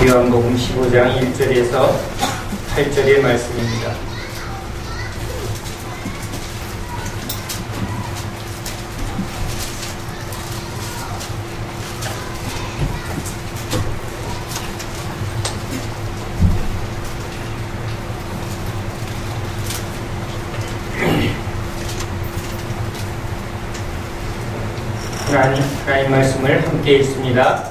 요한복음 15장 1절에서 8절의 말씀입니다. 하나님 말씀을 함께 읽습니다.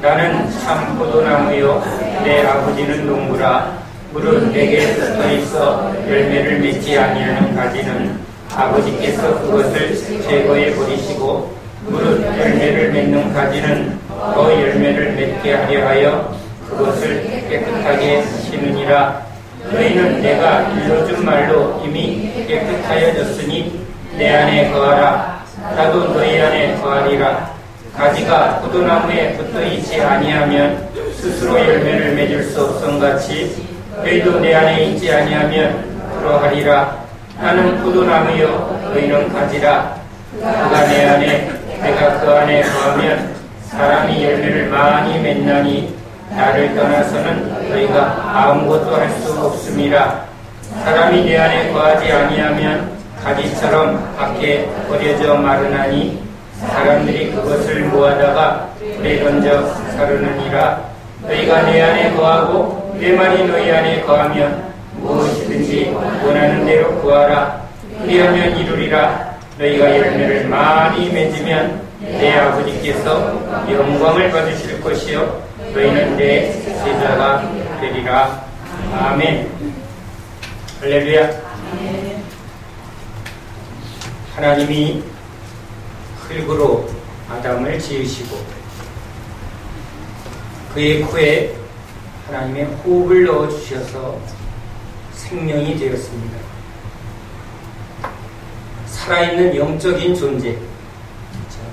나는 참 포도나무요 내 아버지는 농부라. 무릇 내게 붙어있어 열매를 맺지 아니하는 가지는 아버지께서 그것을 제거해 버리시고, 무릇 열매를 맺는 가지는 더 열매를 맺게 하려 하여 그것을 깨끗하게 심으니라. 너희는 내가 일러준 말로 이미 깨끗하여졌으니 내 안에 거하라. 나도 너희 안에 거하리라. 가지가 포도나무에 붙어있지 아니하면 스스로 열매를 맺을 수 없음같이 너희도 내 안에 있지 아니하면 그러하리라. 나는 포도나무요 너희는 가지라. 그가 내 안에 내가 그 안에 거하면 사람이 열매를 많이 맺나니 나를 떠나서는 너희가 아무것도 할 수 없음이라. 사람이 내 안에 거하지 아니하면 가지처럼 밖에 버려져 마르나니 사람들이 그것을 모아다가 불에 던져 사르느니라. 너희가 내 안에 거하고 내 말이 너희 안에 거하면 무엇이든지 원하는 대로 구하라. 그리하면 이루리라. 너희가 열매를 많이 맺으면 내 아버지께서 영광을 받으실 것이요 너희는 내 제자가 되리라. 아멘. 할렐루야. 하나님이 흙으로 아담을 지으시고 그의 코에 하나님의 호흡을 넣어주셔서 생명이 되었습니다. 살아있는 영적인 존재,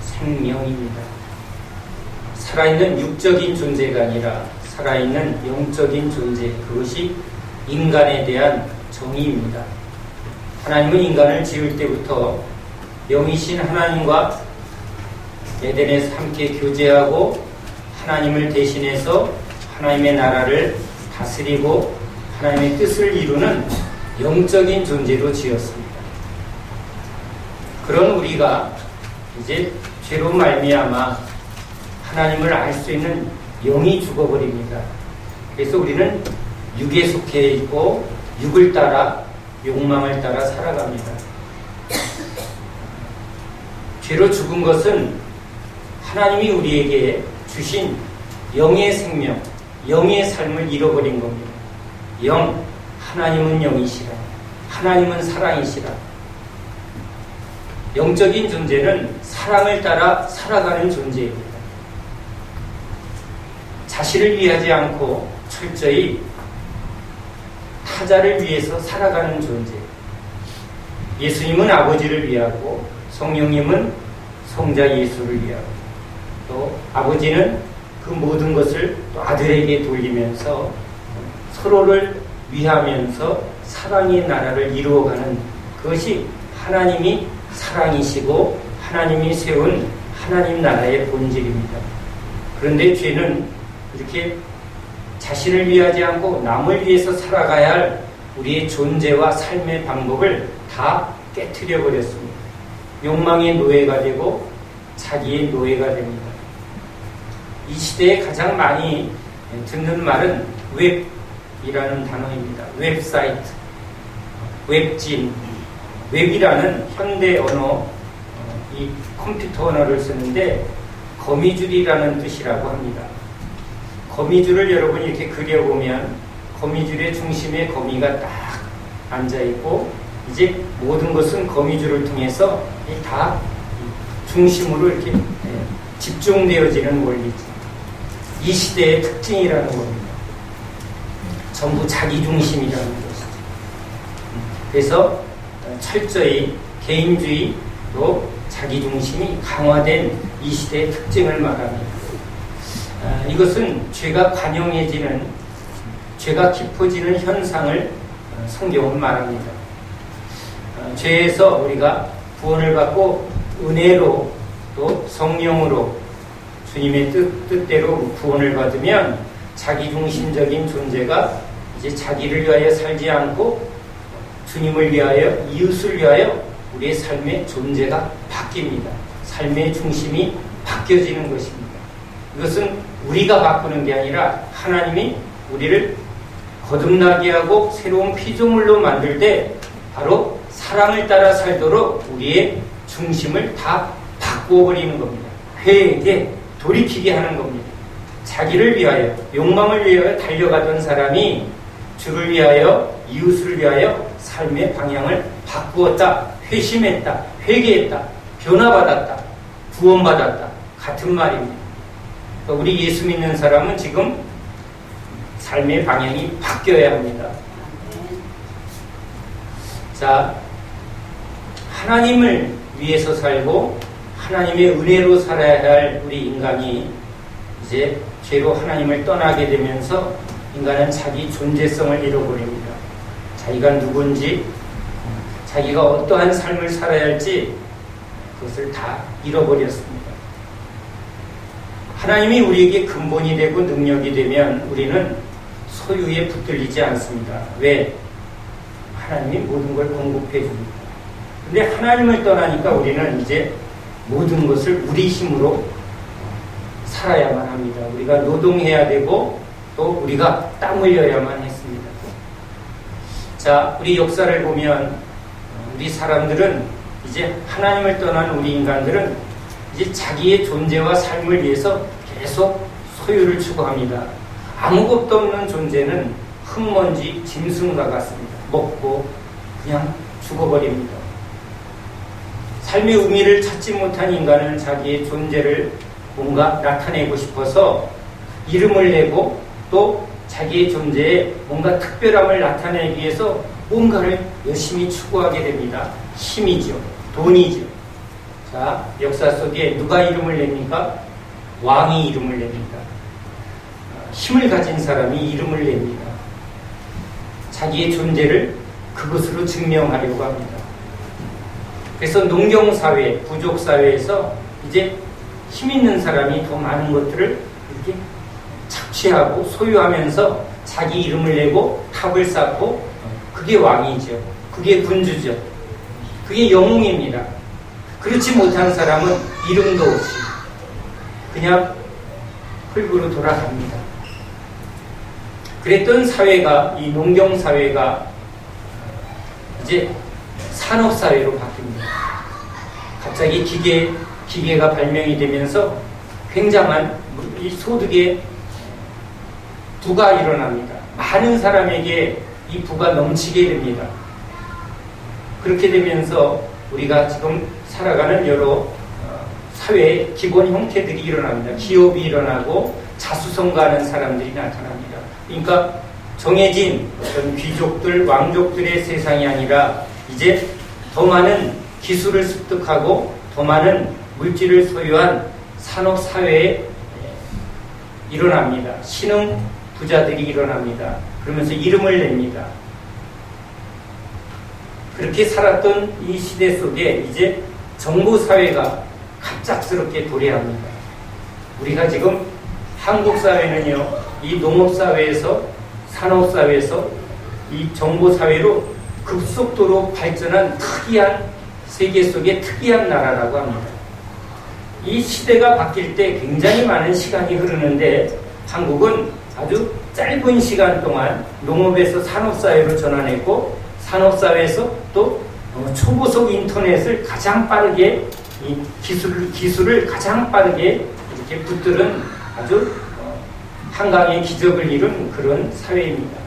생명입니다. 살아있는 육적인 존재가 아니라 살아있는 영적인 존재, 그것이 인간에 대한 정의입니다. 하나님은 인간을 지을 때부터 영이신 하나님과 에덴에서 함께 교제하고 하나님을 대신해서 하나님의 나라를 다스리고 하나님의 뜻을 이루는 영적인 존재로 지었습니다. 그런 우리가 이제 죄로 말미암아 하나님을 알 수 있는 영이 죽어버립니다. 그래서 우리는 육에 속해 있고 육을 따라 욕망을 따라 살아갑니다. 죄로 죽은 것은 하나님이 우리에게 주신 영의 생명, 영의 삶을 잃어버린 겁니다. 영, 하나님은 영이시라. 하나님은 사랑이시라. 영적인 존재는 사랑을 따라 살아가는 존재입니다. 자신을 위하지 않고 철저히 타자를 위해서 살아가는 존재. 예수님은 아버지를 위하고 성령님은 성자 예수를 위하고 또 아버지는 그 모든 것을 또 아들에게 돌리면서 서로를 위하면서 사랑의 나라를 이루어가는 그것이 하나님이 사랑이시고 하나님이 세운 하나님 나라의 본질입니다. 그런데 죄는 이렇게 자신을 위하지 않고 남을 위해서 살아가야 할 우리의 존재와 삶의 방법을 다 깨트려 버렸습니다. 욕망의 노예가 되고 자기의 노예가 됩니다. 이 시대에 가장 많이 듣는 말은 웹이라는 단어입니다. 웹사이트, 웹진, 웹이라는 현대 언어, 이 컴퓨터 언어를 쓰는데 거미줄이라는 뜻이라고 합니다. 거미줄을 여러분이 이렇게 그려보면 거미줄의 중심에 거미가 딱 앉아있고 이제 모든 것은 거미줄을 통해서 다 중심으로 이렇게 집중되어지는 원리죠. 이 시대의 특징이라는 겁니다. 전부 자기중심이라는 것이죠. 그래서 철저히 개인주의 또 자기중심이 강화된 이 시대의 특징을 말합니다. 이것은 죄가 관영해지는, 죄가 깊어지는 현상을 성경은 말합니다. 죄에서 우리가 구원을 받고 은혜로 또 성령으로 주님의 뜻대로 구원을 받으면 자기중심적인 존재가 이제 자기를 위하여 살지 않고 주님을 위하여, 이웃을 위하여 우리의 삶의 존재가 바뀝니다. 삶의 중심이 바뀌어지는 것입니다. 이것은 우리가 바꾸는 게 아니라 하나님이 우리를 거듭나게 하고 새로운 피조물로 만들 때 바로 사랑을 따라 살도록 우리의 중심을 다 바꾸어 버리는 겁니다. 회개, 돌이키게 하는 겁니다. 자기를 위하여, 욕망을 위하여 달려가던 사람이 주를 위하여, 이웃을 위하여 삶의 방향을 바꾸었다, 회심했다, 회개했다, 변화받았다, 구원받았다. 같은 말입니다. 그러니까 우리 예수 믿는 사람은 지금 삶의 방향이 바뀌어야 합니다. 자, 하나님을 위해서 살고 하나님의 은혜로 살아야 할 우리 인간이 이제 죄로 하나님을 떠나게 되면서 인간은 자기 존재성을 잃어버립니다. 자기가 누군지, 자기가 어떠한 삶을 살아야 할지 그것을 다 잃어버렸습니다. 하나님이 우리에게 근본이 되고 능력이 되면 우리는 소유에 붙들리지 않습니다. 왜? 하나님이 모든 걸 공급해 줍니다. 근데 하나님을 떠나니까 우리는 이제 모든 것을 우리 힘으로 살아야만 합니다. 우리가 노동해야 되고 또 우리가 땀 흘려야만 했습니다. 자, 우리 역사를 보면 우리 사람들은 이제 하나님을 떠난 우리 인간들은 이제 자기의 존재와 삶을 위해서 계속 소유를 추구합니다. 아무것도 없는 존재는 흙먼지 짐승과 같습니다. 먹고 그냥 죽어버립니다. 삶의 의미를 찾지 못한 인간은 자기의 존재를 뭔가 나타내고 싶어서 이름을 내고 또 자기의 존재에 뭔가 특별함을 나타내기 위해서 뭔가를 열심히 추구하게 됩니다. 힘이죠. 돈이죠. 자, 역사 속에 누가 이름을 냅니까? 왕이 이름을 냅니다. 힘을 가진 사람이 이름을 냅니다. 자기의 존재를 그것으로 증명하려고 합니다. 그래서 농경사회, 부족사회에서 이제 힘 있는 사람이 더 많은 것들을 이렇게 착취하고 소유하면서 자기 이름을 내고 탑을 쌓고 그게 왕이죠. 그게 군주죠. 그게 영웅입니다. 그렇지 못한 사람은 이름도 없이 그냥 흙으로 돌아갑니다. 그랬던 사회가, 이 농경사회가 이제 산업사회로 바뀝니다. 갑자기 기계가 발명이 되면서 굉장한 이 소득의 부가 일어납니다. 많은 사람에게 이 부가 넘치게 됩니다. 그렇게 되면서 우리가 지금 살아가는 여러 사회의 기본 형태들이 일어납니다. 기업이 일어나고 자수성가하는 사람들이 나타납니다. 그러니까 정해진 어떤 귀족들, 왕족들의 세상이 아니라 이제 더 많은 기술을 습득하고 더 많은 물질을 소유한 산업사회에 일어납니다. 신흥 부자들이 일어납니다. 그러면서 이름을 냅니다. 그렇게 살았던 이 시대 속에 이제 정보사회가 갑작스럽게 도래합니다. 우리가 지금 한국 사회는요, 이 농업사회에서 산업사회에서 이 정보사회로 급속도로 발전한 특이한 세계 속의 특이한 나라라고 합니다. 이 시대가 바뀔 때 굉장히 많은 시간이 흐르는데 한국은 아주 짧은 시간 동안 농업에서 산업사회로 전환했고 산업사회에서 또 초고속 인터넷을 가장 빠르게 이 기술을 가장 빠르게 이렇게 붙들은 아주 한강의 기적을 이룬 그런 사회입니다.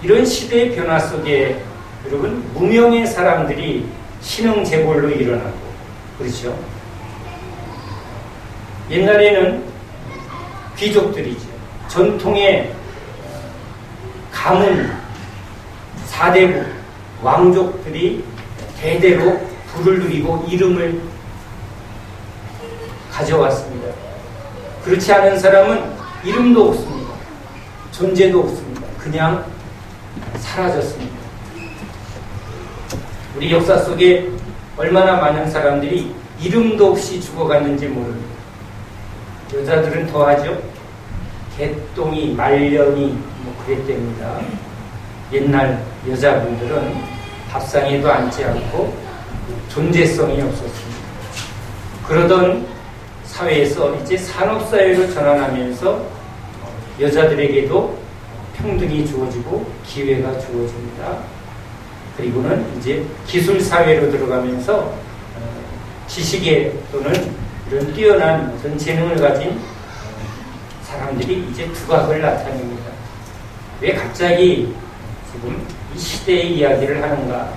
이런 시대의 변화 속에 여러분 무명의 사람들이 신흥재벌로 일어나고 그렇죠. 옛날에는 귀족들이죠. 전통의 가문 4대부 왕족들이 대대로 부를 누리고 이름을 가져왔습니다. 그렇지 않은 사람은 이름도 없습니다. 존재도 없습니다. 그냥 사라졌습니다. 우리 역사 속에 얼마나 많은 사람들이 이름도 없이 죽어갔는지 모릅니다. 여자들은 더하죠. 개똥이 말년이 뭐 그랬답니다. 옛날 여자분들은 밥상에도 앉지 않고 존재성이 없었습니다. 그러던 사회에서 이제 산업사회로 전환하면서 여자들에게도 평등이 주어지고 기회가 주어집니다. 그리고는 이제 기술사회로 들어가면서 지식에 또는 이런 뛰어난 어떤 재능을 가진 사람들이 이제 두각을 나타냅니다. 왜 갑자기 지금 이 시대의 이야기를 하는가?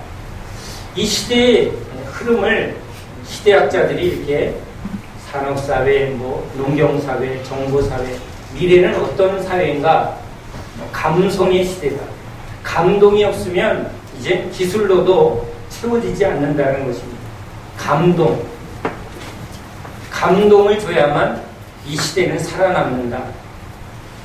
이 시대의 흐름을 시대학자들이 이렇게 산업사회, 뭐 농경사회, 정보사회, 미래는 어떤 사회인가? 감성의 시대다. 감동이 없으면 이제 기술로도 채워지지 않는다는 것입니다. 감동을 줘야만 이 시대는 살아남는다.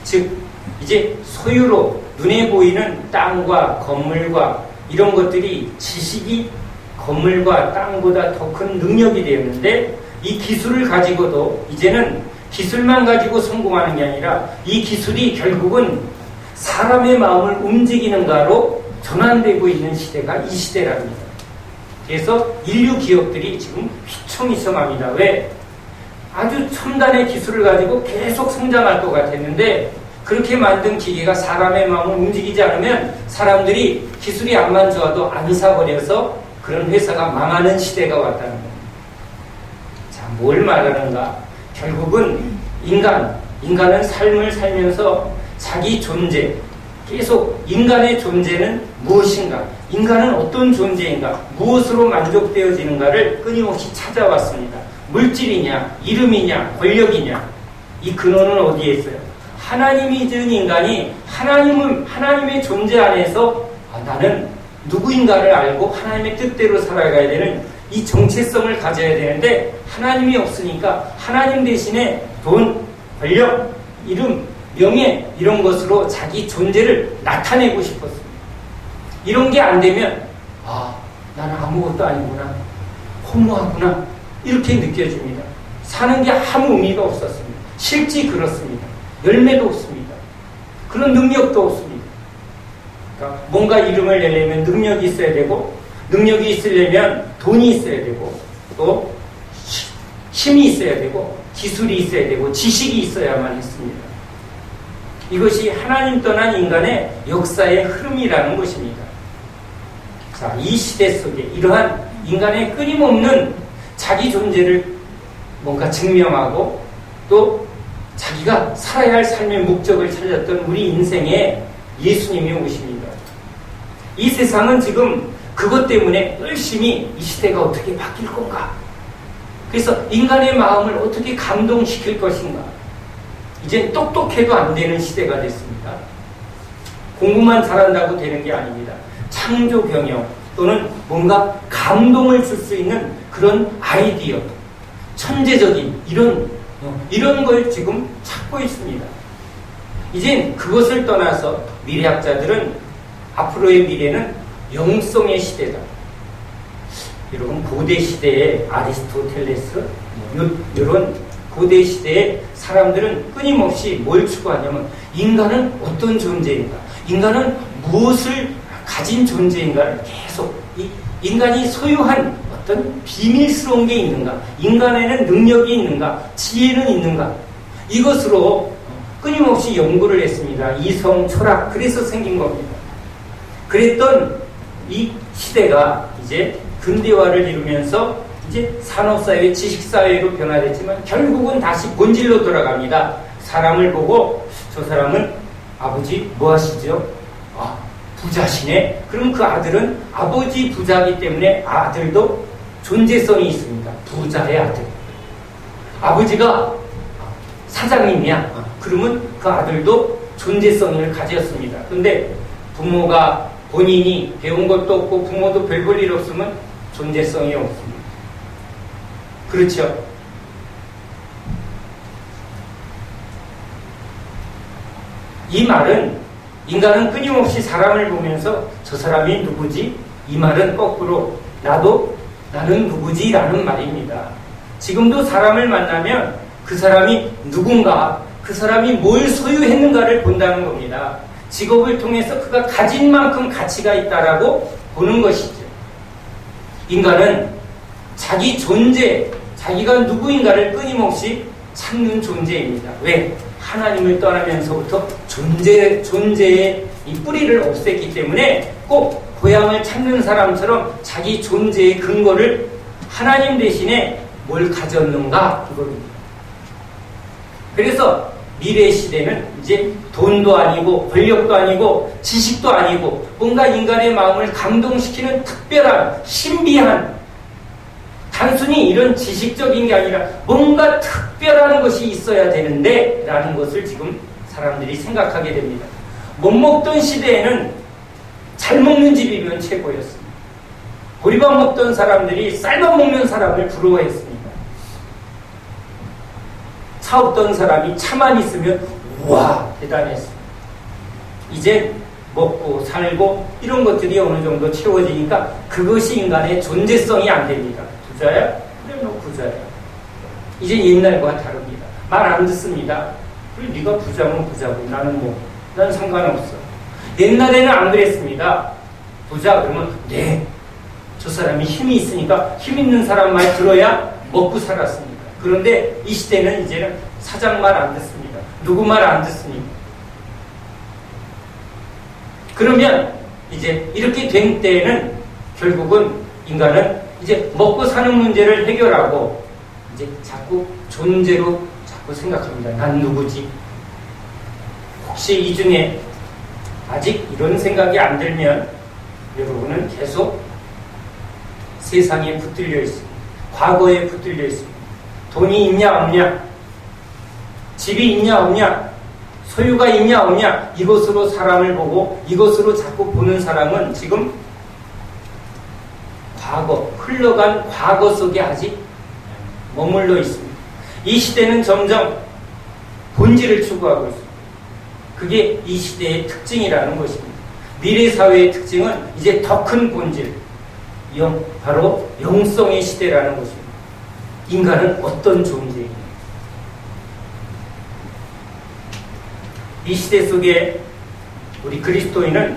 즉 이제 소유로 눈에 보이는 땅과 건물과 이런 것들이 지식이 건물과 땅보다 더 큰 능력이 되었는데, 이 기술을 가지고도 이제는 기술만 가지고 성공하는 게 아니라 이 기술이 결국은 사람의 마음을 움직이는가로 전환되고 있는 시대가 이 시대랍니다. 그래서 인류 기업들이 지금 휘청휘청합니다. 왜? 아주 첨단의 기술을 가지고 계속 성장할 것 같았는데, 그렇게 만든 기계가 사람의 마음을 움직이지 않으면 사람들이 기술이 안만 좋아도 안 사버려서 그런 회사가 망하는 시대가 왔다는 겁니다. 자, 뭘 말하는가? 결국은 인간은 삶을 살면서 자기 존재, 계속 인간의 존재는 무엇인가? 인간은 어떤 존재인가? 무엇으로 만족되어지는가를 끊임없이 찾아왔습니다. 물질이냐, 이름이냐, 권력이냐? 이 근원은 어디에 있어요? 하나님이 지은 인간이 하나님의 존재 안에서 나는 누구인가를 알고 하나님의 뜻대로 살아가야 되는 이 정체성을 가져야 되는데, 하나님이 없으니까 하나님 대신에 돈, 권력, 이름, 명예 이런 것으로 자기 존재를 나타내고 싶었습니다. 이런 게 안 되면 나는 아무것도 아니구나, 허무하구나 이렇게 느껴집니다. 사는 게 아무 의미가 없었습니다. 실제 그렇습니다. 열매도 없습니다. 그런 능력도 없습니다. 그러니까 뭔가 이름을 내려면 능력이 있어야 되고, 능력이 있으려면 돈이 있어야 되고, 또 힘이 있어야 되고, 기술이 있어야 되고, 지식이 있어야만 했습니다. 이것이 하나님 떠난 인간의 역사의 흐름이라는 것입니다. 자, 이 시대 속에 이러한 인간의 끊임없는 자기 존재를 뭔가 증명하고 또 자기가 살아야 할 삶의 목적을 찾았던 우리 인생에 예수님이 오십니다. 이 세상은 지금 그것 때문에 열심히 이 시대가 어떻게 바뀔 건가? 그래서 인간의 마음을 어떻게 감동시킬 것인가? 이젠 똑똑해도 안 되는 시대가 됐습니다. 공부만 잘한다고 되는 게 아닙니다. 창조 경영 또는 뭔가 감동을 줄 수 있는 그런 아이디어, 천재적인 이런 걸 지금 찾고 있습니다. 이젠 그것을 떠나서 미래학자들은 앞으로의 미래는 영성의 시대다. 여러분, 고대 시대의 아리스토텔레스 이런 고대 시대의 사람들은 끊임없이 뭘 추구하냐면 인간은 어떤 존재인가, 인간은 무엇을 가진 존재인가를 계속, 인간이 소유한 어떤 비밀스러운 게 있는가, 인간에는 능력이 있는가, 지혜는 있는가, 이것으로 끊임없이 연구를 했습니다. 이성, 철학, 그래서 생긴 겁니다. 그랬던 이 시대가 이제 근대화를 이루면서 이제 산업사회, 지식사회로 변화됐지만 결국은 다시 본질로 돌아갑니다. 사람을 보고 저 사람은 아버지 뭐 하시죠? 부자시네. 그럼 그 아들은 아버지 부자이기 때문에 아들도 존재성이 있습니다. 부자의 아들. 아버지가 사장님이야. 그러면 그 아들도 존재성을 가졌습니다. 근데 부모가 본인이 배운 것도 없고 부모도 별 볼 일 없으면 존재성이 없습니다. 그렇죠? 이 말은 인간은 끊임없이 사람을 보면서 저 사람이 누구지? 이 말은 거꾸로 나는 누구지? 라는 말입니다. 지금도 사람을 만나면 그 사람이 누군가 그 사람이 뭘 소유했는가를 본다는 겁니다. 직업을 통해서 그가 가진 만큼 가치가 있다라고 보는 것이죠. 인간은 자기 존재, 자기가 누구인가를 끊임없이 찾는 존재입니다. 왜? 하나님을 떠나면서부터 존재의 이 뿌리를 없앴기 때문에 꼭 고향을 찾는 사람처럼 자기 존재의 근거를 하나님 대신에 뭘 가졌는가 이겁니다. 그래서 미래 시대는 이제 돈도 아니고 권력도 아니고 지식도 아니고 뭔가 인간의 마음을 감동시키는 특별한 신비한 단순히 이런 지식적인 게 아니라 뭔가 특별한 것이 있어야 되는데 라는 것을 지금 사람들이 생각하게 됩니다. 못 먹던 시대에는 잘 먹는 집이면 최고였습니다. 보리밥 먹던 사람들이 쌀밥 먹는 사람을 부러워했습니다. 차 없던 사람이 차만 있으면 우와 대단했습니다. 이제 먹고 살고 이런 것들이 어느 정도 채워지니까 그것이 인간의 존재성이 안 됩니다. 부자야? 그래 너 부자야. 이제 옛날과 다릅니다. 말 안 듣습니다. 그래 네가 부자면 부자고 나는 상관없어. 옛날에는 안 그랬습니다. 부자 그러면 네 저 사람이 힘이 있으니까 힘 있는 사람 말 들어야 먹고 살았습니다. 그런데 이 시대는 이제는 사장 말 안 듣습니다. 누구 말 안 듣습니다. 그러면 이제 이렇게 된 때에는 결국은 인간은 이제 먹고 사는 문제를 해결하고 이제 자꾸 존재로 자꾸 생각합니다. 난 누구지? 혹시 이 중에 아직 이런 생각이 안 들면 여러분은 계속 세상에 붙들려 있습니다. 과거에 붙들려 있습니다. 돈이 있냐 없냐, 집이 있냐 없냐, 소유가 있냐 없냐, 이것으로 사람을 보고 이것으로 자꾸 보는 사람은 지금 과거, 흘러간 과거 속에 아직 머물러 있습니다. 이 시대는 점점 본질을 추구하고 있습니다. 그게 이 시대의 특징이라는 것입니다. 미래 사회의 특징은 이제 더 큰 본질, 바로 영성의 시대라는 것입니다. 인간은 어떤 존재입니까? 이 시대 속에 우리 그리스도인은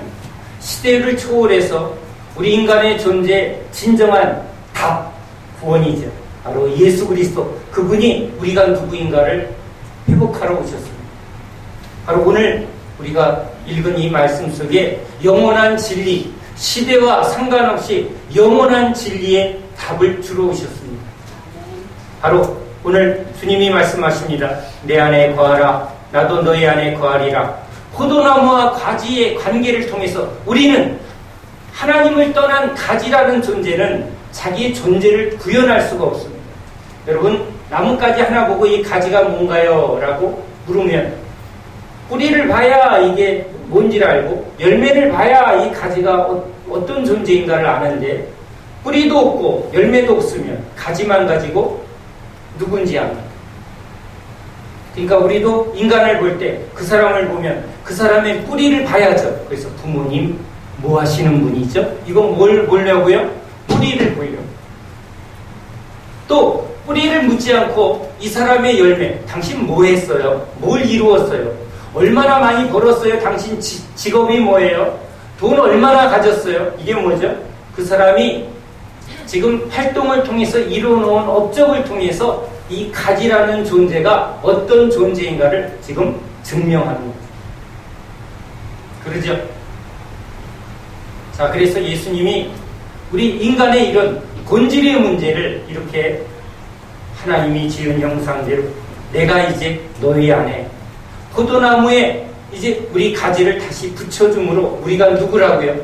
시대를 초월해서 우리 인간의 존재 진정한 답, 구원이죠. 바로 예수 그리스도, 그분이 우리가 누구인가를 회복하러 오셨습니다. 바로 오늘 우리가 읽은 이 말씀 속에 영원한 진리, 시대와 상관없이 영원한 진리의 답을 주러 오셨습니다. 바로 오늘 주님이 말씀하십니다. 내 안에 거하라, 나도 너희 안에 거하리라. 포도나무와 가지의 관계를 통해서 우리는 하나님을 떠난 가지라는 존재는 자기의 존재를 구현할 수가 없습니다. 여러분, 나뭇가지 하나 보고 이 가지가 뭔가요? 라고 물으면 뿌리를 봐야 이게 뭔지를 알고 열매를 봐야 이 가지가 어떤 존재인가를 아는데 뿌리도 없고 열매도 없으면 가지만 가지고 누군지 압니다. 그러니까 우리도 인간을 볼 때 그 사람을 보면 그 사람의 뿌리를 봐야죠. 그래서 부모님 뭐 하시는 분이죠? 이건 뭘 보려고요? 뿌리를 보려고. 또 뿌리를 묻지 않고 이 사람의 열매, 당신 뭐 했어요? 뭘 이루었어요? 얼마나 많이 벌었어요? 당신 직업이 뭐예요? 돈 얼마나 가졌어요? 이게 뭐죠? 그 사람이 지금 활동을 통해서 이루어놓은 업적을 통해서 이 가지라는 존재가 어떤 존재인가를 지금 증명하는 거죠. 그러죠? 자, 그래서 예수님이 우리 인간의 이런 본질의 문제를 이렇게 하나님이 지은 형상대로 내가 이제 너희 안에 포도나무에 이제 우리 가지를 다시 붙여줌으로 우리가 누구라고요?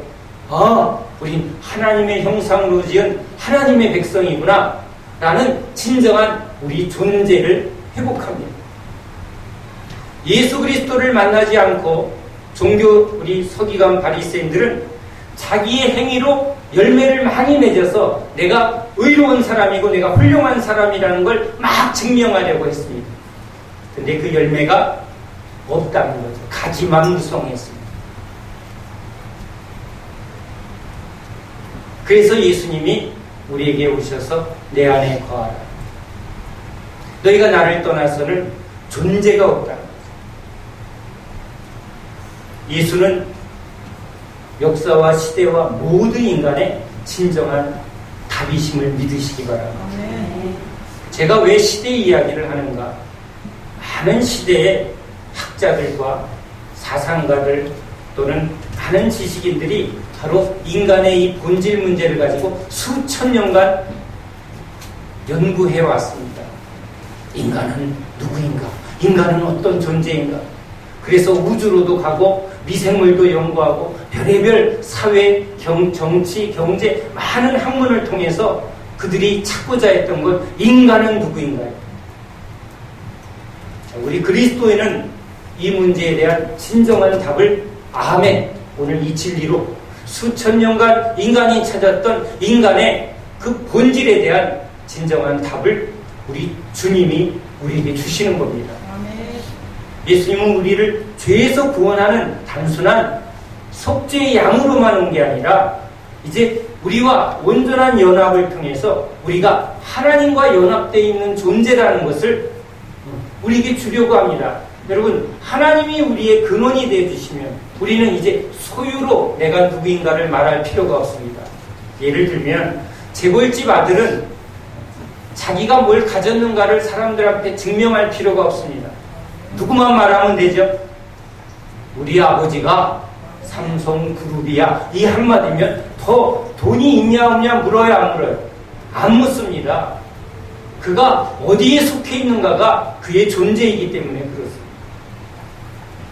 우린 하나님의 형상으로 지은 하나님의 백성이구나 라는 진정한 우리 존재를 회복합니다. 예수 그리스도를 만나지 않고 종교 우리 서기관 바리새인들은 자기의 행위로 열매를 많이 맺어서 내가 의로운 사람이고 내가 훌륭한 사람이라는 걸 막 증명하려고 했습니다. 근데 그 열매가 없다는 거죠. 가지만 무성했습니다. 그래서 예수님이 우리에게 오셔서 내 안에 거하라. 너희가 나를 떠나서는 존재가 없다. 예수는 역사와 시대와 모든 인간의 진정한 답이심을 믿으시기 바랍니다. 제가 왜 시대 이야기를 하는가? 많은 시대의 학자들과 사상가들 또는 많은 지식인들이 바로 인간의 이 본질 문제를 가지고 수천 년간 연구해 왔습니다. 인간은 누구인가? 인간은 어떤 존재인가? 그래서 우주로도 가고 미생물도 연구하고 별의별 사회, 정치, 경제 많은 학문을 통해서 그들이 찾고자 했던 것, 인간은 누구인가요? 우리 그리스도인은 이 문제에 대한 진정한 답을 아멘, 오늘 이 진리로 수천 년간 인간이 찾았던 인간의 그 본질에 대한 진정한 답을 우리 주님이 우리에게 주시는 겁니다. 예수님은 우리를 죄에서 구원하는 단순한 속죄의 양으로만 온 게 아니라 이제 우리와 온전한 연합을 통해서 우리가 하나님과 연합되어 있는 존재라는 것을 우리에게 주려고 합니다. 여러분, 하나님이 우리의 근원이 되어주시면 우리는 이제 소유로 내가 누구인가를 말할 필요가 없습니다. 예를 들면 재벌집 아들은 자기가 뭘 가졌는가를 사람들한테 증명할 필요가 없습니다. 누구만 말하면 되죠? 우리 아버지가 삼성그룹이야. 이 한마디면 더 돈이 있냐 없냐 물어요, 안 물어요? 안 묻습니다. 그가 어디에 속해 있는가가 그의 존재이기 때문에 그렇습니다.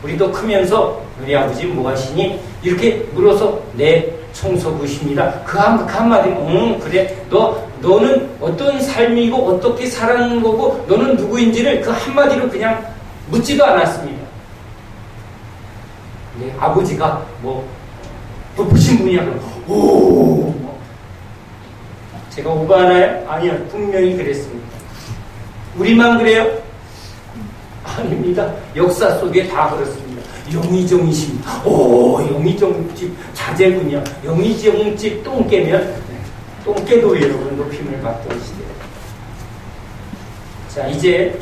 우리도 크면서 우리 아버지 뭐 하시니? 이렇게 물어서 네, 청소부십니다. 그 한마디면 그래, 너는 어떤 삶이고 어떻게 살아가는 거고 너는 누구인지를 그 한마디로 그냥 묻지도 않았습니다. 네, 아버지가 높으신 분이야. 오, 제가 오버하나요? 아니요, 분명히 그랬습니다. 우리만 그래요? 아닙니다. 역사 속에 다 그렇습니다. 영의정이십니다. 오, 영의정집 자제군요. 영의정집 똥 깨면 똥 깨도 여러분 높임을 받던 시대. 자, 이제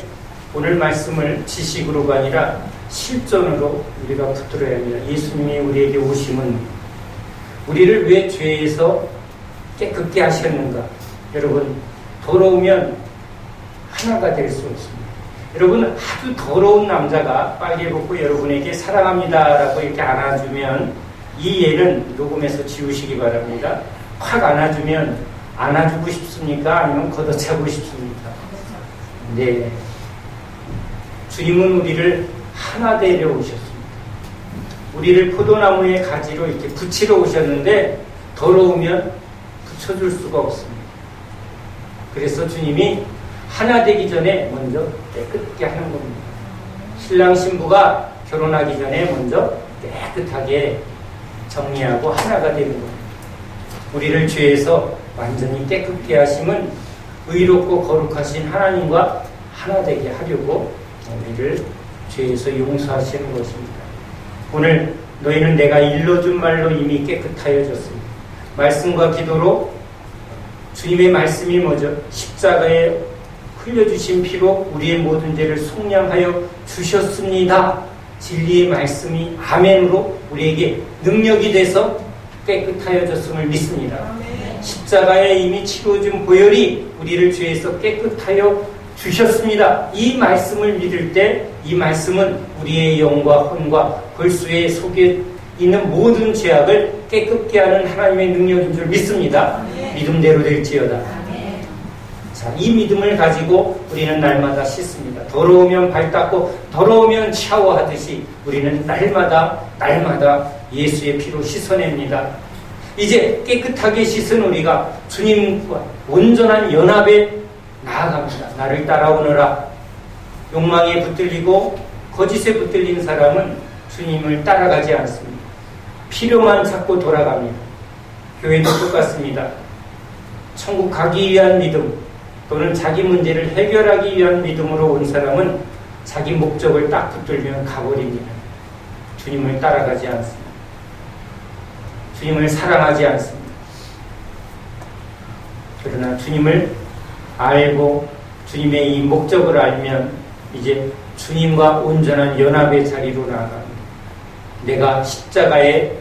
오늘 말씀을 지식으로가 아니라 실전으로 우리가 붙들어야 합니다. 예수님이 우리에게 오심은 우리를 왜 죄에서 깨끗게 하셨는가? 여러분, 더러우면 하나가 될 수 없습니다. 여러분, 아주 더러운 남자가 빨개 벗고 여러분에게 사랑합니다라고 이렇게 안아주면 이 예는 녹음해서 지우시기 바랍니다. 확 안아주면 안아주고 싶습니까? 아니면 걷어차고 싶습니까? 네. 주님은 우리를 하나 되려 오셨습니다. 우리를 포도나무의 가지로 이렇게 붙이러 오셨는데 더러우면 붙여줄 수가 없습니다. 그래서 주님이 하나 되기 전에 먼저 깨끗게 하는 겁니다. 신랑 신부가 결혼하기 전에 먼저 깨끗하게 정리하고 하나가 되는 겁니다. 우리를 죄에서 완전히 깨끗게 하심은 의롭고 거룩하신 하나님과 하나 되게 하려고 우리를 죄에서 용서하시는 것입니다. 오늘 너희는 내가 일러준 말로 이미 깨끗하여졌습니다. 말씀과 기도로 주님의 말씀이 뭐죠? 십자가에 흘려주신 피로 우리의 모든 죄를 속량하여 주셨습니다. 진리의 말씀이 아멘으로 우리에게 능력이 돼서 깨끗하여졌음을 믿습니다. 십자가에 이미 치러준 보혈이 우리를 죄에서 깨끗하여 주셨습니다. 이 말씀을 믿을 때 이 말씀은 우리의 영과 혼과 벌수에 속에 있는 모든 죄악을 깨끗게 하는 하나님의 능력인 줄 믿습니다. 믿음대로 될지어다. 자, 이 믿음을 가지고 우리는 날마다 씻습니다. 더러우면 발 닦고 더러우면 샤워하듯이 우리는 날마다 예수의 피로 씻어냅니다. 이제 깨끗하게 씻은 우리가 주님과 온전한 연합에 나아갑니다. 나를 따라오너라. 욕망에 붙들리고 거짓에 붙들린 사람은 주님을 따라가지 않습니다. 필요만 찾고 돌아갑니다. 교회도 똑같습니다. 천국 가기 위한 믿음 또는 자기 문제를 해결하기 위한 믿음으로 온 사람은 자기 목적을 딱 붙들면 가버립니다. 주님을 따라가지 않습니다. 주님을 사랑하지 않습니다. 그러나 주님을 알고 주님의 이 목적을 알면 이제 주님과 온전한 연합의 자리로 나아갑니다. 내가 십자가에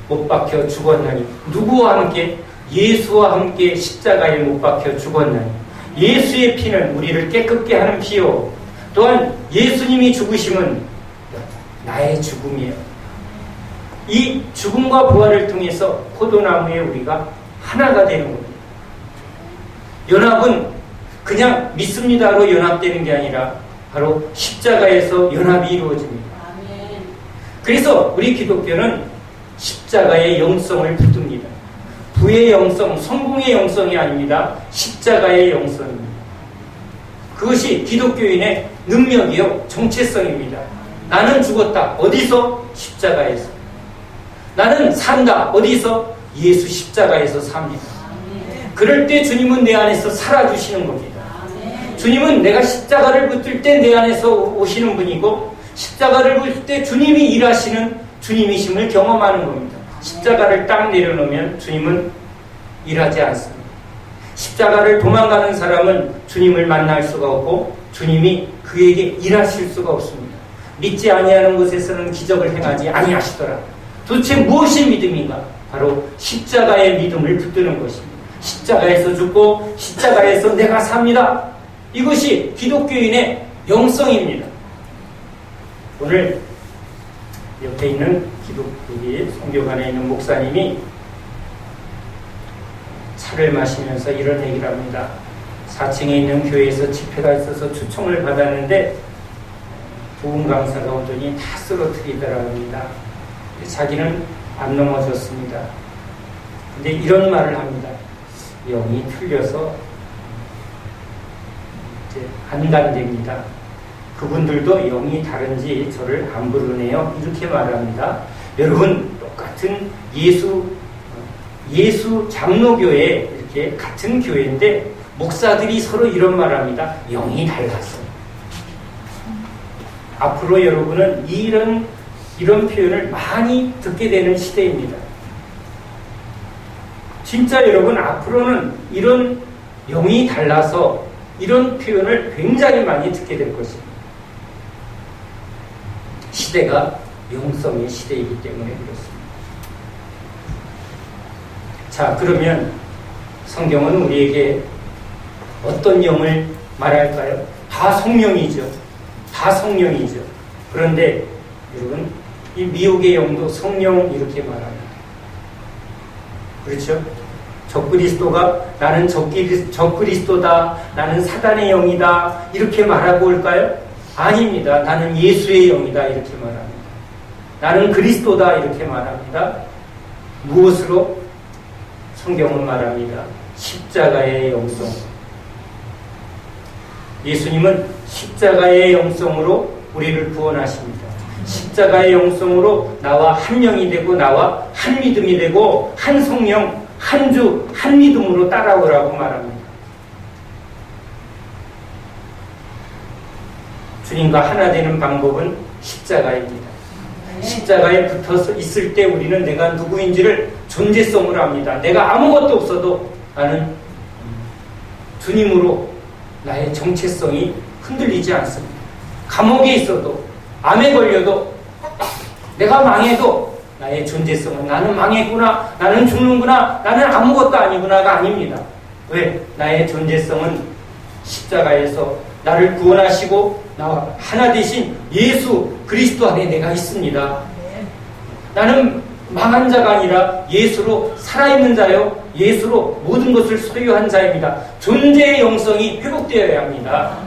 못 박혀 죽었나니. 누구와 함께? 예수와 함께 십자가에 못 박혀 죽었나니. 예수의 피는 우리를 깨끗게 하는 피요, 또한 예수님이 죽으심은 나의 죽음이에요. 이 죽음과 부활을 통해서 포도나무에 우리가 하나가 되는 겁니다. 연합은 그냥 믿습니다로 연합되는 게 아니라 바로 십자가에서 연합이 이루어집니다. 그래서 우리 기독교는 십자가의 영성을 붙듭니다. 부의 영성, 성공의 영성이 아닙니다. 십자가의 영성입니다. 그것이 기독교인의 능력이요, 정체성입니다. 나는 죽었다. 어디서? 십자가에서. 나는 산다. 어디서? 예수 십자가에서 삽니다. 그럴 때 주님은 내 안에서 살아주시는 겁니다. 주님은 내가 십자가를 붙들 때 내 안에서 오시는 분이고, 십자가를 붙을 때 주님이 일하시는 주님이심을 경험하는 겁니다. 십자가를 딱 내려놓으면 주님은 일하지 않습니다. 십자가를 도망가는 사람은 주님을 만날 수가 없고 주님이 그에게 일하실 수가 없습니다. 믿지 아니하는 곳에서는 기적을 행하지 아니하시더라. 도대체 무엇이 믿음인가? 바로 십자가의 믿음을 붙드는 것입니다. 십자가에서 죽고 십자가에서 내가 삽니다. 이것이 기독교인의 영성입니다. 오늘 옆에 있는 여기 성교관에 있는 목사님이 차를 마시면서 이런 얘기를 합니다. 4층에 있는 교회에서 집회가 있어서 초청을 받았는데 부흥 강사가 오더니 다 쓰러뜨리더라고 합니다. 자기는 안 넘어졌습니다. 근데 이런 말을 합니다. 영이 틀려서 이제 안 간답니다. 그분들도 영이 다른지 저를 안 부르네요. 이렇게 말합니다. 여러분, 똑같은 예수 장로교회, 이렇게 같은 교회인데 목사들이 서로 이런 말합니다. 영이 달랐어요. 앞으로 여러분은 이런 표현을 많이 듣게 되는 시대입니다. 진짜 여러분, 앞으로는 이런 영이 달라서 이런 표현을 굉장히 많이 듣게 될 것입니다. 시대가 영성의 시대이기 때문에 그렇습니다. 자, 그러면 성경은 우리에게 어떤 영을 말할까요? 다 성령이죠. 다 성령이죠. 그런데 여러분, 이 미혹의 영도 성령 이렇게 말합니다. 그렇죠? 적그리스도가 나는 적그리스도다, 나는 사단의 영이다 이렇게 말하고 올까요? 아닙니다. 나는 예수의 영이다 이렇게 말합니다. 나는 그리스도다 이렇게 말합니다. 무엇으로? 성경은 말합니다. 십자가의 영성. 예수님은 십자가의 영성으로 우리를 구원하십니다. 십자가의 영성으로 나와 한 영이 되고 나와 한 믿음이 되고 한 성령, 한 주, 한 믿음으로 따라오라고 말합니다. 주님과 하나 되는 방법은 십자가입니다. 십자가에 붙어서 있을 때 우리는 내가 누구인지를 존재성으로 압니다. 내가 아무것도 없어도 나는 주님으로 나의 정체성이 흔들리지 않습니다. 감옥에 있어도, 암에 걸려도, 내가 망해도 나의 존재성은 나는 망했구나, 나는 죽는구나, 나는 아무것도 아니구나가 아닙니다. 왜? 나의 존재성은 십자가에서 나를 구원하시고 나와 하나 되신 예수 그리스도 안에 내가 있습니다. 나는 망한 자가 아니라 예수로 살아있는 자요, 예수로 모든 것을 소유한 자입니다. 존재의 영성이 회복되어야 합니다.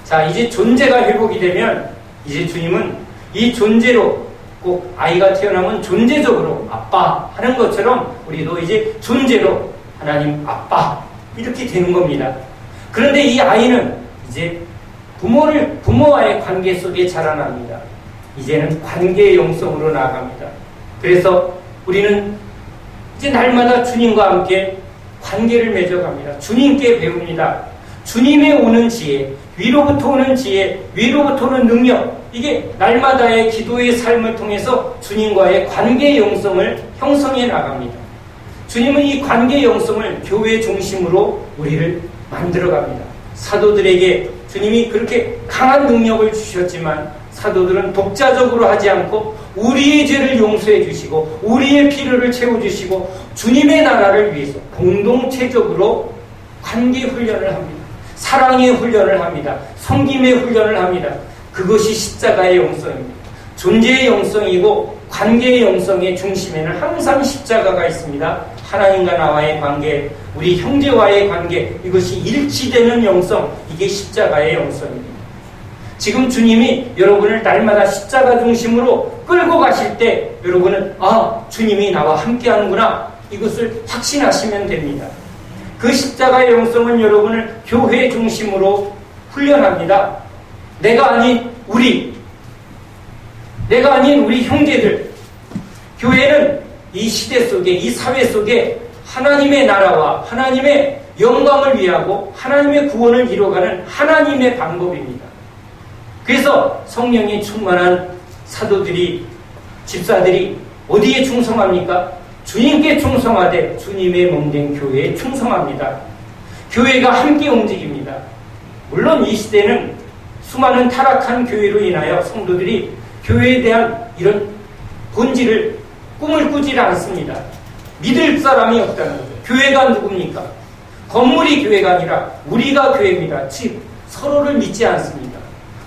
자, 이제 존재가 회복이 되면 이제 주님은 이 존재로, 꼭 아이가 태어나면 존재적으로 아빠 하는 것처럼 우리도 이제 존재로 하나님 아빠 이렇게 되는 겁니다. 그런데 이 아이는 이제 부모와의 관계 속에 자라납니다. 이제는 관계의 영성으로 나아갑니다. 그래서 우리는 이제 날마다 주님과 함께 관계를 맺어갑니다. 주님께 배웁니다. 주님의 오는 지혜, 위로부터 오는 지혜, 위로부터 오는 능력, 이게 날마다의 기도의 삶을 통해서 주님과의 관계의 영성을 형성해 나갑니다. 주님은 이 관계의 영성을 교회 중심으로 우리를 만들어갑니다. 사도들에게 주님이 그렇게 강한 능력을 주셨지만 사도들은 독자적으로 하지 않고 우리의 죄를 용서해 주시고 우리의 필요를 채워주시고 주님의 나라를 위해서 공동체적으로 관계 훈련을 합니다. 사랑의 훈련을 합니다. 섬김의 훈련을 합니다. 그것이 십자가의 영성입니다. 존재의 영성이고 관계의 영성의 중심에는 항상 십자가가 있습니다. 하나님과 나와의 관계, 우리 형제와의 관계, 이것이 일치되는 영성, 이게 십자가의 영성입니다. 지금 주님이 여러분을 날마다 십자가 중심으로 끌고 가실 때 여러분은 주님이 나와 함께 하는구나, 이것을 확신하시면 됩니다. 그 십자가의 영성은 여러분을 교회 중심으로 훈련합니다. 내가 아닌 우리 형제들. 교회는 이 시대 속에, 이 사회 속에 하나님의 나라와 하나님의 영광을 위하고 하나님의 구원을 이루어가는 하나님의 방법입니다. 그래서 성령이 충만한 사도들이, 집사들이 어디에 충성합니까? 주님께 충성하되 주님의 몸된 교회에 충성합니다. 교회가 함께 움직입니다. 물론 이 시대는 수많은 타락한 교회로 인하여 성도들이 교회에 대한 이런 본질을, 꿈을 꾸지 않습니다. 믿을 사람이 없다는 거죠. 교회가 누굽니까? 건물이 교회가 아니라 우리가 교회입니다. 즉 서로를 믿지 않습니다.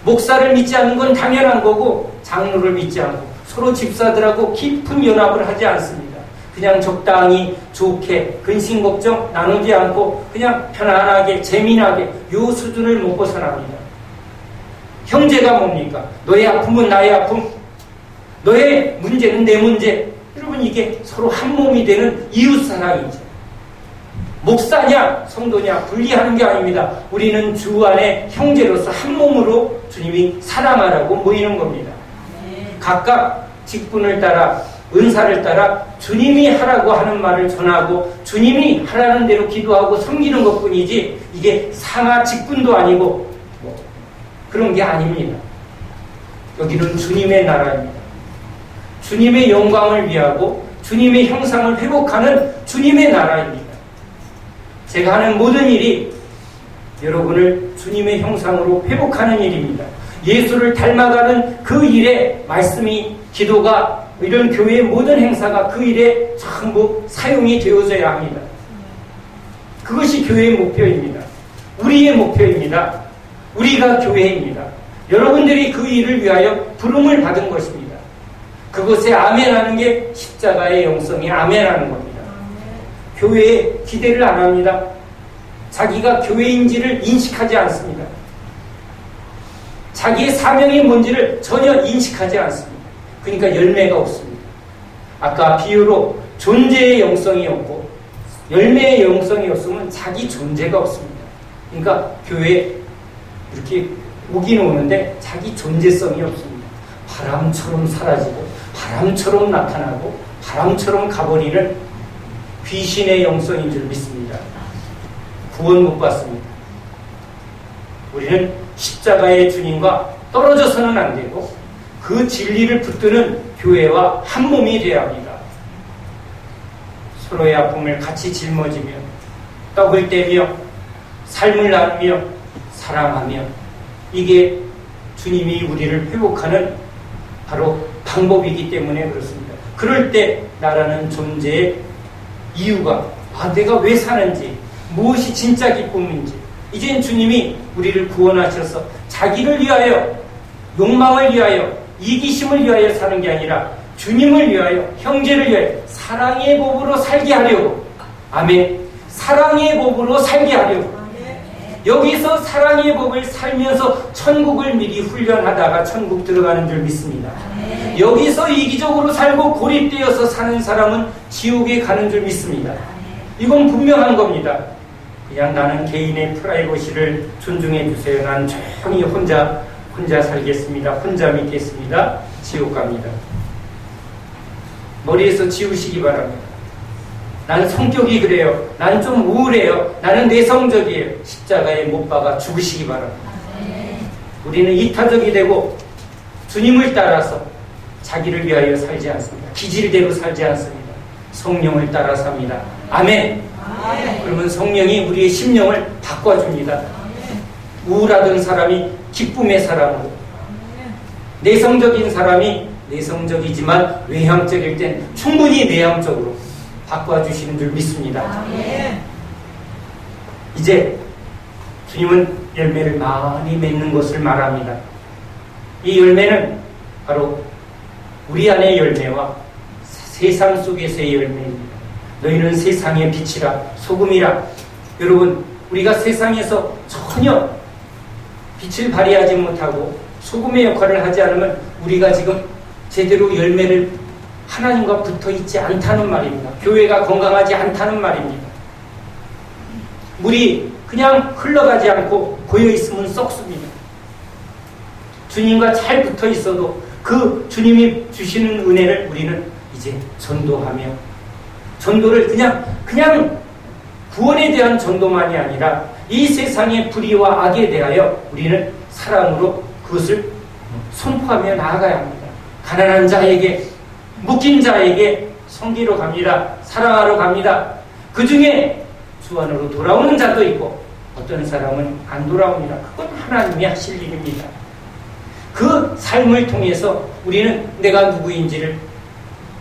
목사를 믿지 않는 건 당연한 거고, 장로를 믿지 않고 서로 집사들하고 깊은 연합을 하지 않습니다. 그냥 적당히 좋게 근심 걱정 나누지 않고 그냥 편안하게 재미나게 요 수준을 못 벗어납니다. 형제가 뭡니까? 너의 아픔은 나의 아픔, 너의 문제는 내 문제. 여러분, 이게 서로 한 몸이 되는 이웃사랑이죠. 목사냐 성도냐 분리하는 게 아닙니다. 우리는 주 안에 형제로서 한 몸으로 주님이 사랑하라고 모이는 겁니다. 각각 직분을 따라, 은사를 따라 주님이 하라고 하는 말을 전하고 주님이 하라는 대로 기도하고 섬기는 것뿐이지, 이게 상하 직분도 아니고 그런 게 아닙니다. 여기는 주님의 나라입니다. 주님의 영광을 위하고 주님의 형상을 회복하는 주님의 나라입니다. 제가 하는 모든 일이 여러분을 주님의 형상으로 회복하는 일입니다. 예수를 닮아가는 그 일에 말씀이, 기도가, 이런 교회의 모든 행사가 그 일에 전부 사용이 되어져야 합니다. 그것이 교회의 목표입니다. 우리의 목표입니다. 우리가 교회입니다. 여러분들이 그 일을 위하여 부름을 받은 것입니다. 그것에 아멘하는 게 십자가의 영성이 아멘하는 겁니다. 교회에 기대를 안 합니다. 자기가 교회인지를 인식하지 않습니다. 자기의 사명이 뭔지를 전혀 인식하지 않습니다. 그러니까 열매가 없습니다. 아까 비유로 존재의 영성이 없고 열매의 영성이 없으면 자기 존재가 없습니다. 그러니까 교회에 이렇게 오긴 오는데 자기 존재성이 없습니다. 바람처럼 사라지고 바람처럼 나타나고 바람처럼 가버리는 귀신의 영성인 줄 믿습니다. 구원 못 받습니다. 우리는 십자가의 주님과 떨어져서는 안 되고 그 진리를 붙드는 교회와 한 몸이 되어야 합니다. 서로의 아픔을 같이 짊어지며 떡을 떼며 삶을 나누며 사랑하며, 이게 주님이 우리를 회복하는 바로 방법이기 때문에 그렇습니다. 그럴 때 나라는 존재의 이유가, 내가 왜 사는지, 무엇이 진짜 기쁨인지, 이젠 주님이 우리를 구원하셔서 자기를 위하여, 욕망을 위하여, 이기심을 위하여 사는 게 아니라 주님을 위하여, 형제를 위하여 사랑의 법으로 살게 하려고. 아멘. 사랑의 법으로 살게 하려고. 여기서 사랑의 법을 살면서 천국을 미리 훈련하다가 천국 들어가는 줄 믿습니다. 여기서 이기적으로 살고 고립되어서 사는 사람은 지옥에 가는 줄 믿습니다. 이건 분명한 겁니다. 그냥 나는 개인의 프라이버시를 존중해 주세요. 난 조용히 혼자 살겠습니다. 혼자 믿겠습니다. 지옥 갑니다. 머리에서 지우시기 바랍니다. 나는 성격이 그래요. 나는 좀 우울해요. 나는 내성적이에요. 십자가에 못 박아 죽으시기 바랍니다. 우리는 이타적이 되고 주님을 따라서 자기를 위하여 살지 않습니다. 기질대로 살지 않습니다. 성령을 따라 삽니다. 아멘. 그러면 성령이 우리의 심령을 바꿔줍니다. 우울하던 사람이 기쁨의 사람으로, 내성적인 사람이 내성적이지만 외향적일 땐 충분히 내향적으로 바꿔주시는 줄 믿습니다. 이제 주님은 열매를 많이 맺는 것을 말합니다. 이 열매는 바로 우리 안의 열매와 세상 속에서의 열매입니다. 너희는 세상의 빛이라 소금이라. 여러분, 우리가 세상에서 전혀 빛을 발휘하지 못하고 소금의 역할을 하지 않으면 우리가 지금 제대로 열매를 하나님과 붙어 있지 않다는 말입니다. 교회가 건강하지 않다는 말입니다. 물이 그냥 흘러가지 않고 고여 있으면 썩습니다. 주님과 잘 붙어 있어도 그 주님이 주시는 은혜를 우리는 이제 전도하며, 전도를 그냥 구원에 대한 전도만이 아니라 이 세상의 불의와 악에 대하여 우리는 사랑으로 그것을 선포하며 나아가야 합니다. 가난한 자에게, 묶인 자에게 섬기러 갑니다. 사랑하러 갑니다. 그 중에 주 안으로 돌아오는 자도 있고 어떤 사람은 안 돌아옵니다. 그건 하나님이 하실 일입니다. 그 삶을 통해서 우리는 내가 누구인지를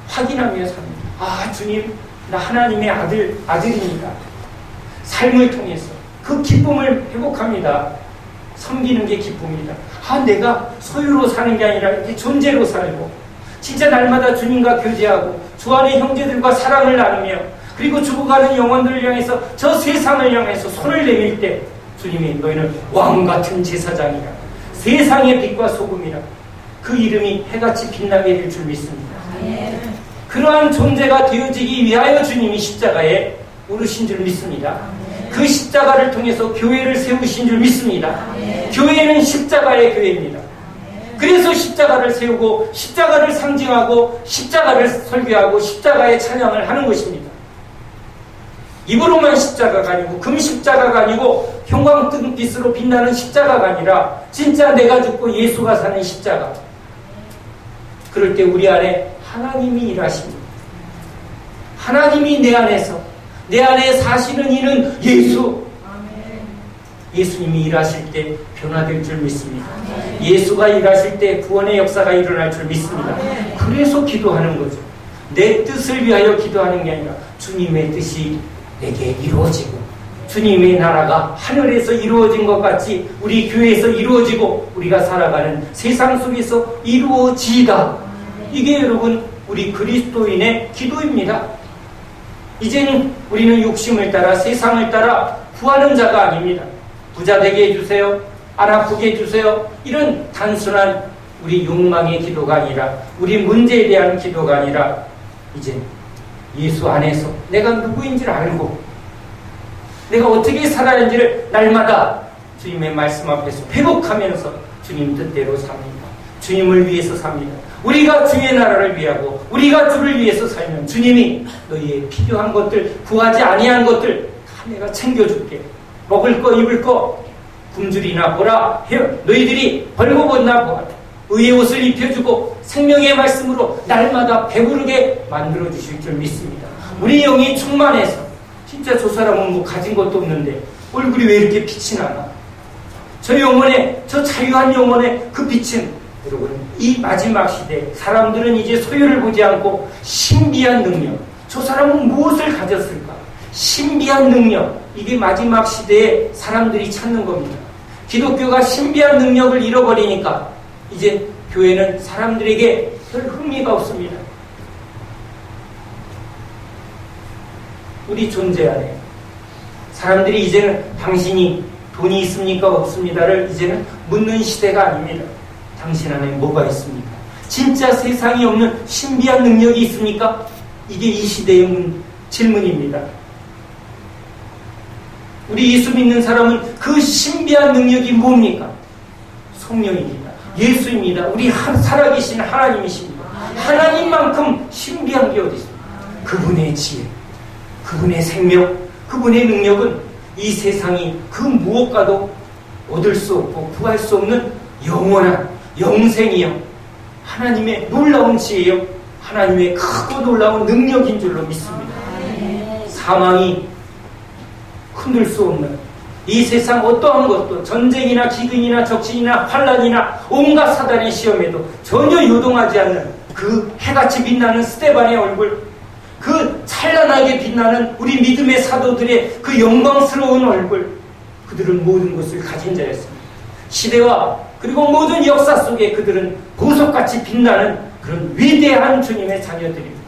확인하며 삽니다. 아, 주님, 나 하나님의 아들입니다. 삶을 통해서 그 기쁨을 회복합니다. 섬기는 게 기쁨입니다. 아, 내가 소유로 사는 게 아니라 이렇게 존재로 살고 진짜 날마다 주님과 교제하고 주 안의 형제들과 사랑을 나누며 그리고 죽어가는 영혼들을 향해서 저 세상을 향해서 손을 내밀 때 주님이 너희는 왕같은 제사장이라, 세상의 빛과 소금이라, 그 이름이 해같이 빛나게 될 줄 믿습니다. 그러한 존재가 되어지기 위하여 주님이 십자가에 오르신 줄 믿습니다. 그 십자가를 통해서 교회를 세우신 줄 믿습니다. 교회는 십자가의 교회입니다. 그래서 십자가를 세우고 십자가를 상징하고 십자가를 설교하고 십자가의 찬양을 하는 것입니다. 입으로만 십자가가 아니고 금십자가가 아니고 형광등빛으로 빛나는 십자가가 아니라 진짜 내가 죽고 예수가 사는 십자가. 그럴 때 우리 안에 하나님이 일하십니다. 하나님이 내 안에 사시는 이는 예수. 예수님이 일하실 때 변화될 줄 믿습니다. 예수가 일하실 때 구원의 역사가 일어날 줄 믿습니다. 그래서 기도하는 거죠. 내 뜻을 위하여 기도하는 게 아니라 주님의 뜻이 내게 이루어지고 주님의 나라가 하늘에서 이루어진 것 같이 우리 교회에서 이루어지고 우리가 살아가는 세상 속에서 이루어지다. 이게 여러분 우리 그리스도인의 기도입니다. 이제는 우리는 욕심을 따라 세상을 따라 구하는 자가 아닙니다. 부자 되게 해주세요. 안 아프게 해주세요. 이런 단순한 우리 욕망의 기도가 아니라 우리 문제에 대한 기도가 아니라 이제 예수 안에서 내가 누구인지를 알고 내가 어떻게 살아야 하는지를 날마다 주님의 말씀 앞에서 회복하면서 주님 뜻대로 삽니다. 주님을 위해서 삽니다. 우리가 주의 나라를 위하고 우리가 주를 위해서 살면 주님이 너희의 필요한 것들, 구하지 아니한 것들 다 내가 챙겨줄게. 먹을 거 입을 거 굶주리나 보라. 너희들이 벌거벗나 보라. 의의 옷을 입혀주고 생명의 말씀으로 날마다 배부르게 만들어주실 줄 믿습니다. 우리 영이 충만해서 진짜 저 사람은 뭐 가진 것도 없는데 얼굴이 왜 이렇게 빛이 나나. 저 영혼의, 저 자유한 영혼의 그 빛은 여러분 이 마지막 시대에 사람들은 이제 소유를 보지 않고 신비한 능력, 저 사람은 무엇을 가졌을까? 신비한 능력, 이게 마지막 시대에 사람들이 찾는 겁니다. 기독교가 신비한 능력을 잃어버리니까 이제 교회는 사람들에게 별 흥미가 없습니다. 우리 존재 안에 사람들이 이제는 당신이 돈이 있습니까? 없습니다를 이제는 묻는 시대가 아닙니다. 당신 안에 뭐가 있습니까? 진짜 세상에 없는 신비한 능력이 있습니까? 이게 이 시대의 질문입니다. 우리 예수 믿는 사람은 그 신비한 능력이 뭡니까? 성령입니다. 예수입니다. 우리 살아계신 하나님이십니다. 하나님만큼 신비한 게 어디 있습니까? 그분의 지혜, 그분의 생명, 그분의 능력은 이 세상이 그 무엇과도 얻을 수 없고 구할 수 없는 영원한 영생이요, 하나님의 놀라운 지혜요, 하나님의 크고 놀라운 능력인 줄로 믿습니다. 사망이 흔들 수 없는 이 세상 어떠한 것도 전쟁이나 기근이나 적신이나 환란이나 온갖 사단의 시험에도 전혀 요동하지 않는 그 해같이 빛나는 스데반의 얼굴, 그 찬란하게 빛나는 우리 믿음의 사도들의 그 영광스러운 얼굴, 그들은 모든 것을 가진 자였습니다. 시대와 그리고 모든 역사 속에 그들은 보석같이 빛나는 그런 위대한 주님의 자녀들입니다.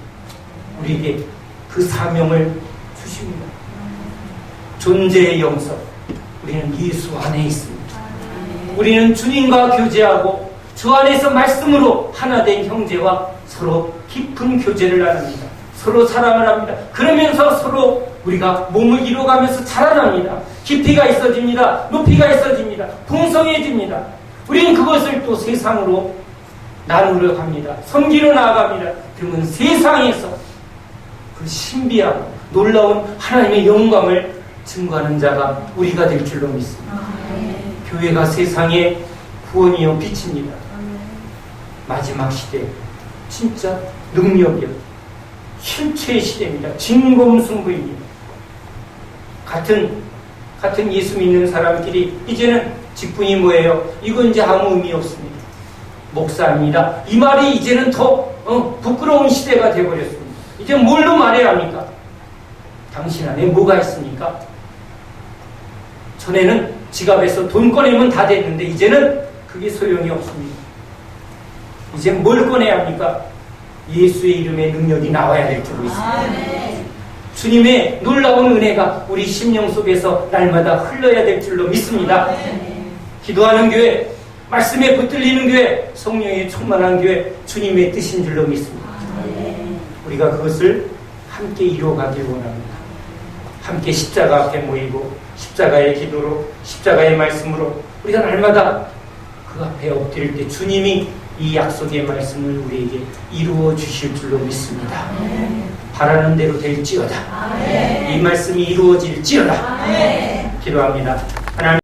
우리에게 그 사명을 주십니다. 존재의 영석, 우리는 예수 안에 있습니다. 우리는 주님과 교제하고 주 안에서 말씀으로 하나 된 형제와 서로 깊은 교제를 나눕니다. 서로 사랑을 합니다. 그러면서 서로 우리가 몸을 이뤄가면서 자라납니다. 깊이가 있어집니다. 높이가 있어집니다. 풍성해집니다. 우리는 그것을 또 세상으로 나누려 합니다. 섬기러 나아갑니다. 그러면 세상에서 그 신비하고 놀라운 하나님의 영광을 증거하는 자가 우리가 될 줄로 믿습니다. 교회가 세상의 구원이요 빛입니다. 마지막 시대 진짜 능력이요 실체의 시대입니다. 진검승부입니다. 같은 예수 믿는 사람끼리 이제는 직분이 뭐예요? 이건 이제 아무 의미 없습니다. 목사입니다. 이 말이 이제는 더 부끄러운 시대가 되어버렸습니다. 이제 뭘로 말해야 합니까? 당신 안에 뭐가 있습니까? 전에는 지갑에서 돈 꺼내면 다 됐는데 이제는 그게 소용이 없습니다. 이제 뭘 꺼내야 합니까? 예수의 이름의 능력이 나와야 될 줄 믿습니다. 주님의 놀라운 은혜가 우리 심령 속에서 날마다 흘러야 될 줄로 믿습니다. 기도하는 교회, 말씀에 붙들리는 교회, 성령의 충만한 교회, 주님의 뜻인 줄로 믿습니다. 우리가 그것을 함께 이루어가길 원합니다. 함께 십자가 앞에 모이고 십자가의 기도로, 십자가의 말씀으로 우리가 날마다 그 앞에 엎드릴 때 주님이 이 약속의 말씀을 우리에게 이루어 주실 줄로 믿습니다. 바라는 대로 될지어다. 이 말씀이 이루어질지어다. 기도합니다. 하나님